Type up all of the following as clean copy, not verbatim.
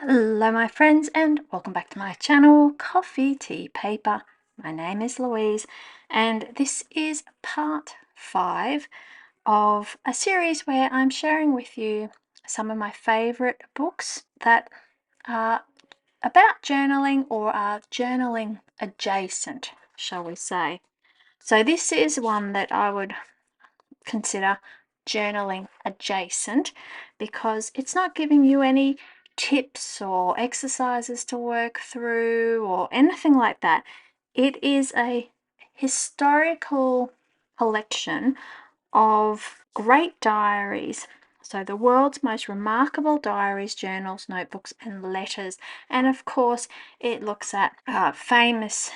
Hello my friends and welcome back to my channel Coffee Tea Paper. My name is Louise and this is part 5 of a series where I'm sharing with you some of my favorite books that are about journaling or are journaling adjacent, shall we say. So this is one that I would consider journaling adjacent because it's not giving you any tips or exercises to work through or anything like that. It is a historical collection of great diaries. So the world's most remarkable diaries, journals, notebooks and letters. And of course it looks at famous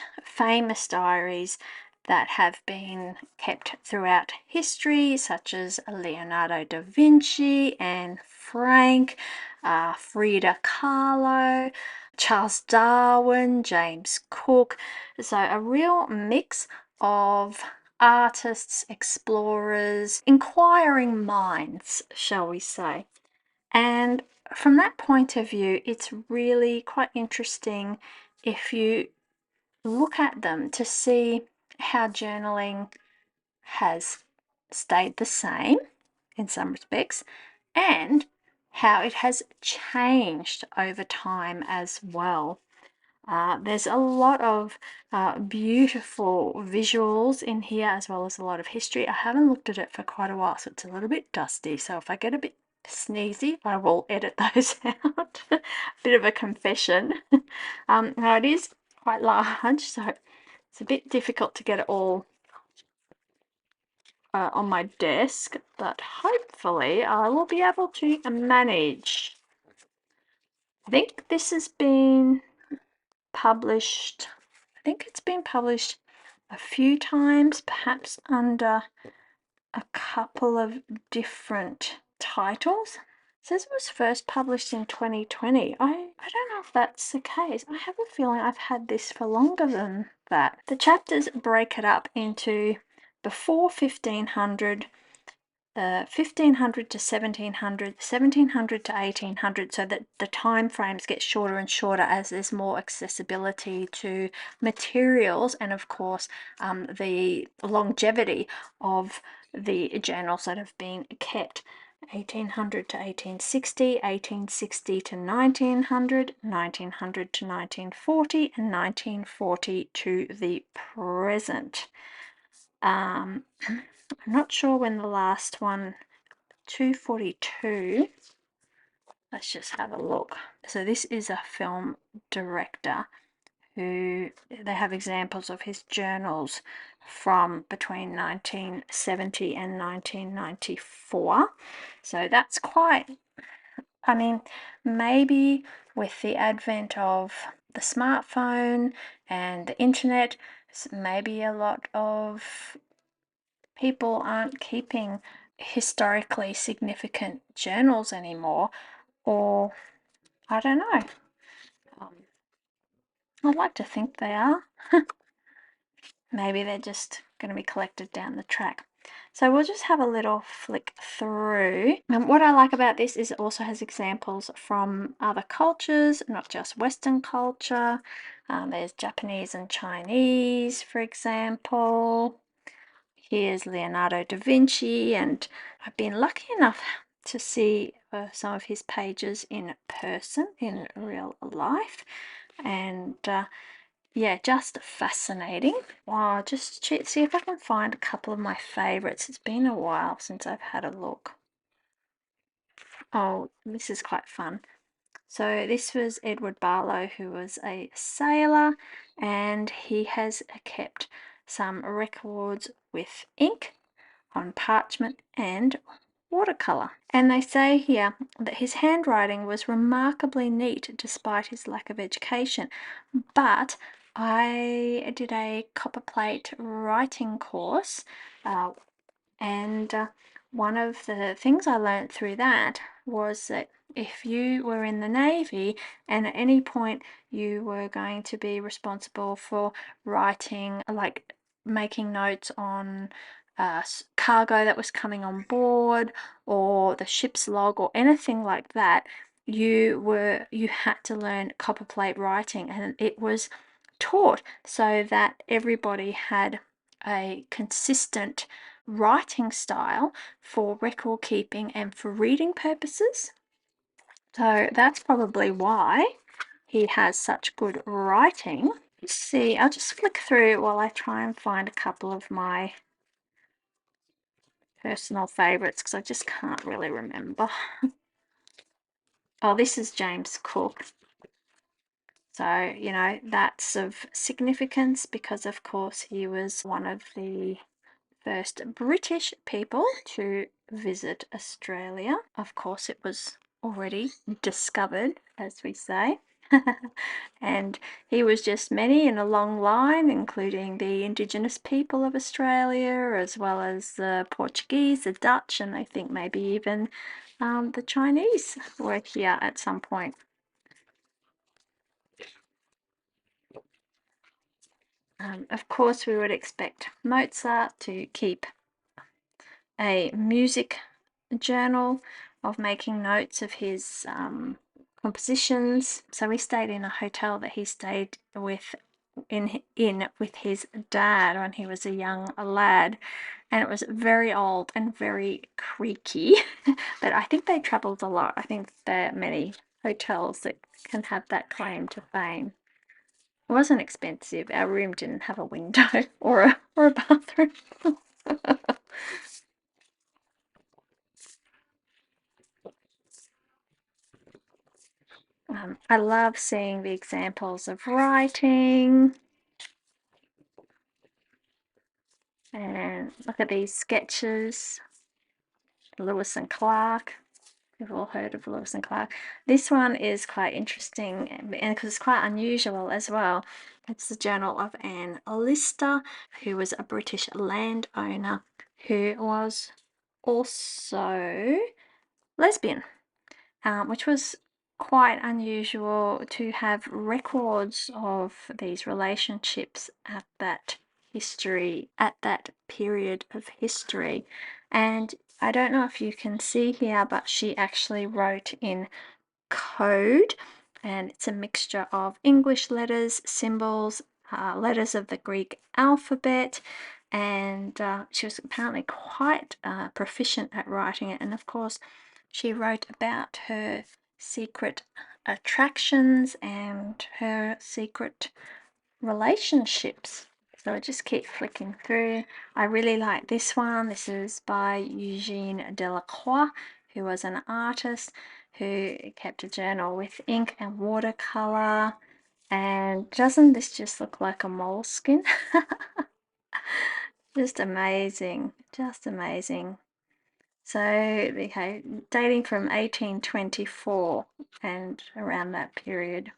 diaries that have been kept throughout history, such as Leonardo da Vinci, Anne Frank, Frida Kahlo, Charles Darwin, James Cook. So a real mix of artists, explorers, inquiring minds, shall we say. And from that point of view, it's really quite interesting if you look at them to see how journaling has stayed the same in some respects and how it has changed over time as well. There's a lot of beautiful visuals in here as well as a lot of history. I haven't looked at it for quite a while, so it's a little bit dusty. So if I get a bit sneezy, I will edit those out. Bit of a confession. Now it is quite large, so it's a bit difficult to get it all on my desk, but hopefully I will be able to manage. I think this has been published, I think it's been published a few times, perhaps under a couple of different titles. It says it was first published in 2020. I don't know if that's the case. I have a feeling I've had this for longer than that. The chapters break it up into before 1500, 1500 to 1700, 1700 to 1800, so that the time frames get shorter and shorter as there's more accessibility to materials and of course the longevity of the journals that have been kept. 1800 to 1860, 1860 to 1900, 1900 to 1940 and 1940 to the present. I'm not sure when the last one, 242. Let's just have a look. So this is a film director who, they have examples of his journals from between 1970 and 1994. So that's quite, I mean, maybe with the advent of the smartphone and the internet, maybe a lot of people aren't keeping historically significant journals anymore, or I don't know. I'd like to think they are. Maybe they're just going to be collected down the track. So we'll just have a little flick through. And what I like about this is it also has examples from other cultures, not just Western culture. There's Japanese and Chinese, for example. Here's Leonardo da Vinci, and I've been lucky enough to see some of his pages in person, in real life, and yeah, just fascinating. Wow, just see if I can find a couple of my favorites. It's been a while since I've had a look. Oh, this is quite fun. So this was Edward Barlow, who was a sailor, and he has kept some records with ink on parchment and watercolor. And they say here that his handwriting was remarkably neat despite his lack of education. But I did a copperplate writing course, and one of the things I learned through that was that if you were in the Navy and at any point you were going to be responsible for writing, like making notes on cargo that was coming on board or the ship's log or anything like that, you had to learn copperplate writing, and it was taught so that everybody had a consistent writing style for record keeping and for reading purposes. So that's probably why he has such good writing. Let's see, I'll just flick through while I try and find a couple of my personal favorites because I just can't really remember. Oh, this is James Cook. So, you know, that's of significance because, of course, he was one of the first British people to visit Australia. Of course, it was already discovered, as we say. And he was just many in a long line, including the Indigenous people of Australia, as well as the Portuguese, the Dutch, and I think maybe even the Chinese were here at some point. Of course, we would expect Mozart to keep a music journal of making notes of his compositions. So we stayed in a hotel that he stayed with in with his dad when he was a young lad, and it was very old and very creaky. But I think they traveled a lot. I think there are many hotels that can have that claim to fame. It wasn't expensive. Our room didn't have a window or a bathroom. I love seeing the examples of writing. And look at these sketches. Lewis and Clark. We've all heard of Lewis and Clark. This one is quite interesting and because it's quite unusual as well. It's the journal of Anne Lister, who was a British landowner who was also lesbian, which was quite unusual to have records of these relationships at that period of history. And I don't know if you can see here, but she actually wrote in code, and it's a mixture of English letters, symbols, letters of the Greek alphabet, and she was apparently quite proficient at writing it. And of course, she wrote about her secret attractions and her secret relationships. So I just keep flicking through. I really like this one. This is by Eugene Delacroix, who was an artist who kept a journal with ink and watercolor. And doesn't this just look like a moleskin? Just amazing, just amazing. So, okay, dating from 1824 and around that period.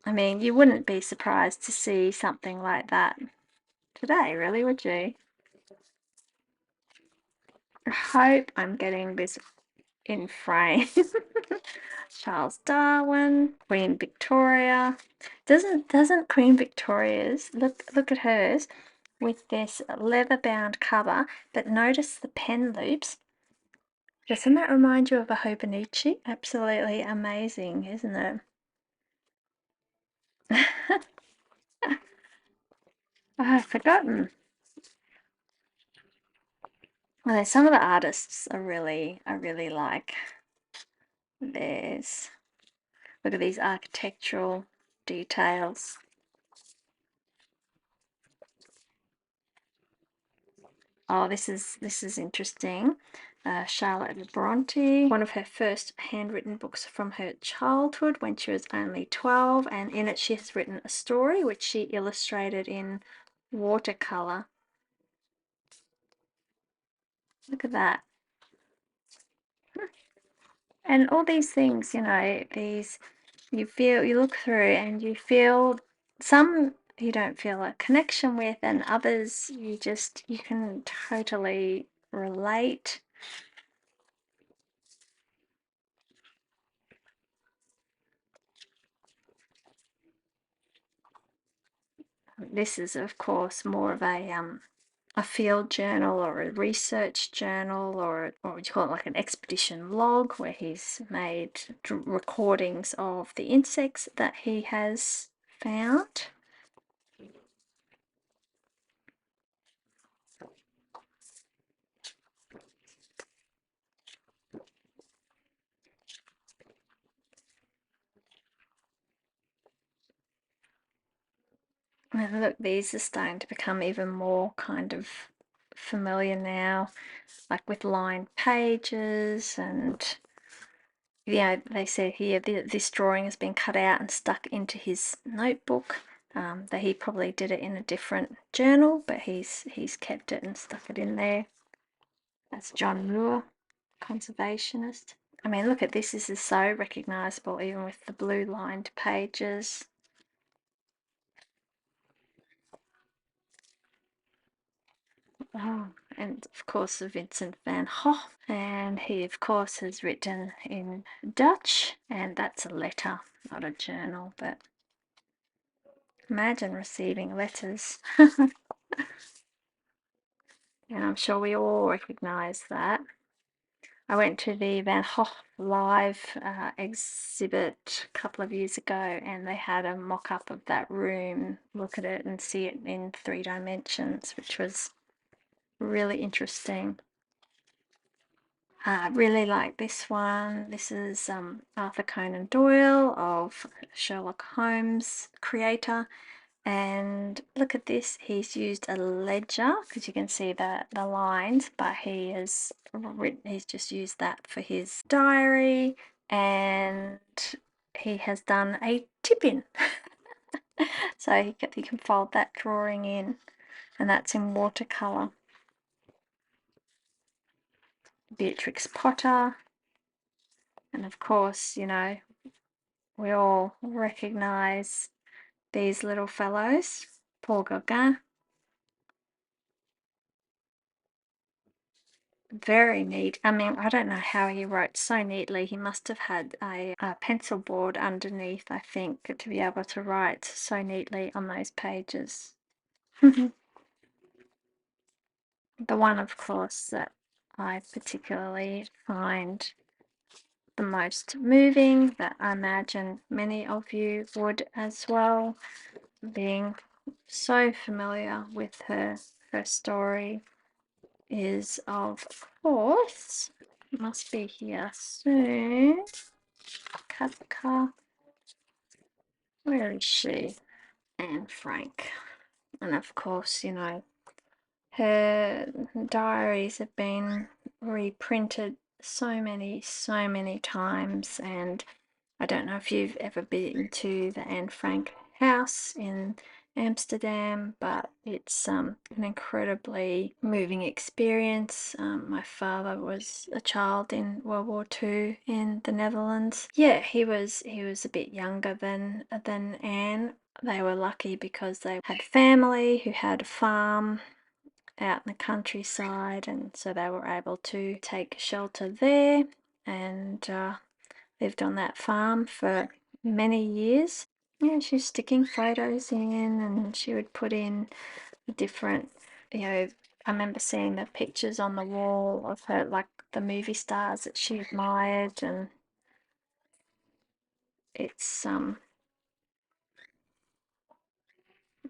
I mean, you wouldn't be surprised to see something like that today, really, would you? I hope I'm getting this in frame. Charles Darwin, Queen Victoria. Doesn't Queen Victoria's look at hers with this leather-bound cover, but notice the pen loops. Doesn't that remind you of a Hobonichi? Absolutely amazing, isn't it? I've forgotten. Well, some of the artists I really like. There's look at these architectural details. Oh, this is interesting. Charlotte Bronte, one of her first handwritten books from her childhood when she was only 12, and in it she has written a story which she illustrated in watercolor. Look at that. And all these things, you know, you look through and you feel some you don't feel a connection with, and others you can totally relate. This is, of course, more of a a field journal or a research journal, or what would you call it, like an expedition log, where he's made recordings of the insects that he has found. And look, these are starting to become even more kind of familiar now, like with lined pages. And yeah, they say here this drawing has been cut out and stuck into his notebook. That he probably did it in a different journal, but he's kept it and stuck it in there. That's John Muir, conservationist. I mean, look at this. This is so recognisable, even with the blue lined pages. Oh, and of course Vincent van Gogh, and he of course has written in Dutch, and that's a letter, not a journal. But imagine receiving letters. And I'm sure we all recognise that. I went to the Van Gogh Live exhibit a couple of years ago, and they had a mock-up of that room. Look at it and see it in 3 dimensions, which was really interesting. I really like this one. This is Arthur Conan Doyle, of Sherlock Holmes creator. And look at this, he's used a ledger, because you can see the lines, but he's just used that for his diary, and he has done a tip-in. So he can fold that drawing in, and that's in watercolor. Beatrix Potter, and of course, you know, we all recognize these little fellows. Paul Gauguin. Very neat. I mean, I don't know how he wrote so neatly. He must have had a pencil board underneath, I think, to be able to write so neatly on those pages. The one, of course, that I particularly find the most moving, that I imagine many of you would as well, being so familiar with her story, is of course, must be here soon, Kafka. Where is she? Anne Frank. And of course, you know, her diaries have been reprinted so many times. And I don't know if you've ever been to the Anne Frank house in Amsterdam, but it's an incredibly moving experience. My father was a child in World War II in the Netherlands. Yeah, he was a bit younger than Anne. They were lucky because they had family who had a farm out in the countryside, and so they were able to take shelter there, and lived on that farm for many years. Yeah, she was sticking photos in, and she would put in different, you know, I remember seeing the pictures on the wall of her, like the movie stars that she admired, and it's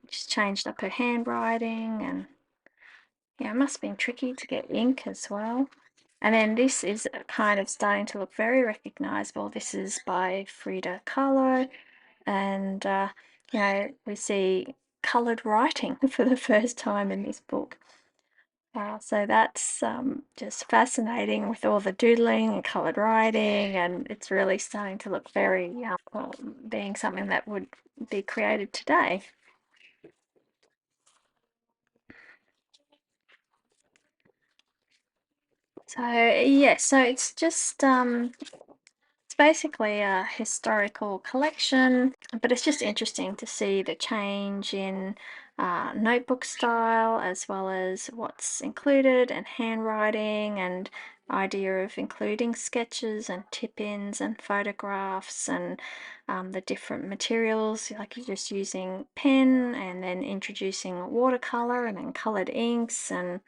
she's changed up her handwriting, and yeah, it must have been tricky to get ink as well. And then this is kind of starting to look very recognizable. This is by Frida Kahlo, and you know, we see colored writing for the first time in this book. So that's just fascinating, with all the doodling and colored writing, and it's really starting to look very being something that would be created today. So yeah, so it's just it's basically a historical collection But it's just interesting to see the change in notebook style, as well as what's included, and handwriting, and idea of including sketches and tip-ins and photographs, and the different materials, like you're just using pen and then introducing watercolor and then colored inks. And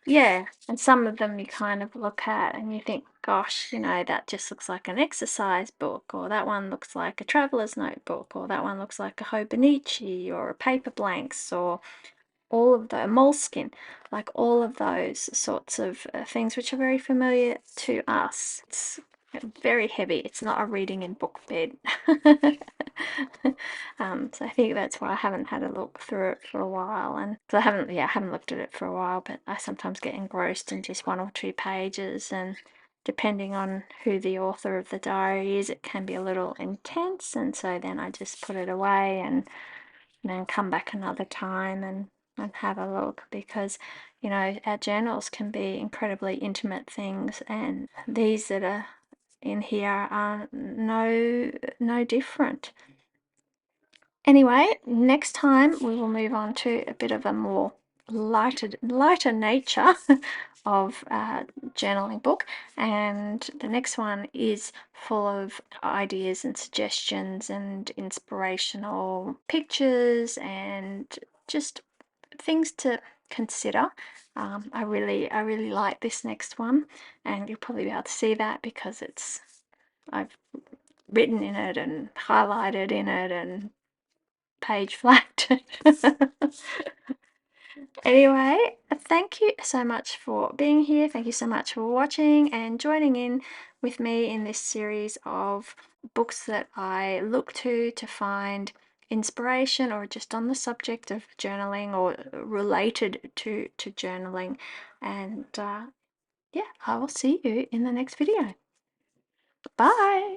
yeah, and some of them you kind of look at and you think, gosh, you know, that just looks like an exercise book, or that one looks like a traveler's notebook, or that one looks like a Hobonichi, or a paper blanks, or all of the moleskin, like all of those sorts of things which are very familiar to us. It's very heavy. It's not a reading in book bed. So I think that's why I haven't had a look through it for a while, and so I haven't looked at it for a while. But I sometimes get engrossed in just one or two pages, and depending on who the author of the diary is, it can be a little intense, and so then I just put it away and then come back another time and have a look, because you know our journals can be incredibly intimate things, and these that are in here are no different. Anyway, next time we will move on to a bit of a more lighter nature of journaling book, and the next one is full of ideas and suggestions and inspirational pictures and just things to consider. I really like this next one, and you'll probably be able to see that because I've written in it and highlighted in it and page flagged it. Anyway, thank you so much for being here. Thank you so much for watching and joining in with me in this series of books that I look to find inspiration, or just on the subject of journaling or related to journaling. And yeah, I will see you in the next video. Bye.